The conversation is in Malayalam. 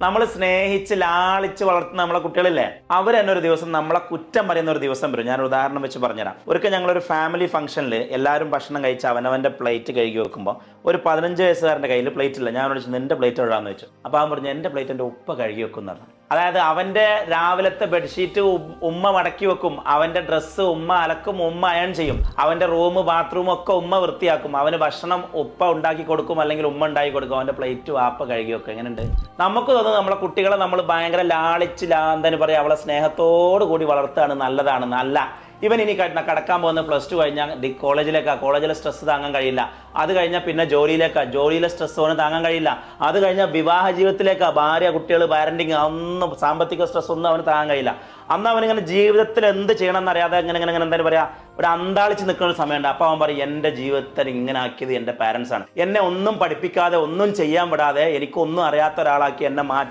നമ്മൾ സ്നേഹിച്ച് ലാളിച്ച് വളർത്തുന്ന നമ്മളെ കുട്ടികളില്ലേ, അവർ തന്നെ ഒരു ദിവസം നമ്മളെ കുറ്റം പറയുന്ന ഒരു ദിവസം വരും. ഞാൻ ഉദാഹരണം വെച്ച് പറഞ്ഞുതരാം. ഒരിക്കൽ ഞങ്ങളൊരു ഫാമിലി ഫംഗ്ഷനിൽ എല്ലാവരും ഭക്ഷണം കഴിച്ച് അവനവൻ്റെ പ്ലേറ്റ് കഴുകി വെക്കുമ്പോൾ ഒരു 15 വയസ്സുകാരൻ്റെ കയ്യിൽ പ്ലേറ്റ് ഇല്ല. ഞാൻ വിളിച്ചു, നിന്റെ പ്ലേറ്റ് എഴുതാന്ന് വെച്ചു. അപ്പോൾ അവൻ പറഞ്ഞു, എൻ്റെ പ്ലേറ്റ് എൻ്റെ ഉപ്പ കഴുകി വെക്കുന്നതാണ്. അതായത് അവൻ്റെ രാവിലത്തെ ബെഡ്ഷീറ്റ് ഉമ്മ മടക്കി വെക്കും, അവൻ്റെ ഡ്രസ്സ് ഉമ്മ അലക്കും, ഉമ്മ അയൺ ചെയ്യും, അവൻ്റെ റൂം ബാത്റൂം ഒക്കെ ഉമ്മ വൃത്തിയാക്കും, അവന് ഭക്ഷണം ഉപ്പ ഉണ്ടാക്കി കൊടുക്കും അല്ലെങ്കിൽ ഉമ്മ ഉണ്ടാക്കി കൊടുക്കും, അവൻ്റെ പ്ലേറ്റ് വാപ്പ കഴുകി വെക്കും. എങ്ങനെയുണ്ട്? നമുക്ക് തോന്നുന്നു നമ്മളെ കുട്ടികളെ നമ്മൾ ഭയങ്കര ലാളിച്ച് എന്താ പറയുക, അവളെ സ്നേഹത്തോടു കൂടി വളർത്തുകയാണ്, നല്ലതാണ്. നല്ല ഇവൻ ഇനി കടക്കാൻ പോകുന്ന +2 കഴിഞ്ഞാൽ കോളേജിലെ സ്ട്രെസ് താങ്ങാൻ കഴിയില്ല. അത് കഴിഞ്ഞാൽ പിന്നെ ജോലിയിലെ സ്ട്രെസ് അവന് താങ്ങാൻ കഴിയില്ല. അത് കഴിഞ്ഞാൽ വിവാഹ ജീവിതത്തിലേക്കാ, ഭാര്യ കുട്ടികൾ പാരന്റിങ്, ഒന്നും സാമ്പത്തിക സ്ട്രെസ് ഒന്നും അവന് താങ്ങാൻ കഴിയില്ല. അന്ന് അവനിങ്ങനെ ജീവിതത്തിൽ എന്ത് ചെയ്യണമെന്ന് അറിയാതെ ഇങ്ങനെ എന്തായാലും പറയാ ഒരു അന്താളിച്ച് നിൽക്കുന്ന ഒരു സമയമുണ്ട്. അപ്പോൾ അവൻ പറയും, എൻ്റെ ജീവിതത്തിൽ ഇങ്ങനെ ആക്കിയത് എൻ്റെ പാരൻസ് ആണ്, എന്നെ ഒന്നും പഠിപ്പിക്കാതെ ഒന്നും ചെയ്യാൻ വിടാതെ എനിക്കൊന്നും അറിയാത്ത ഒരാളാക്കി എന്നെ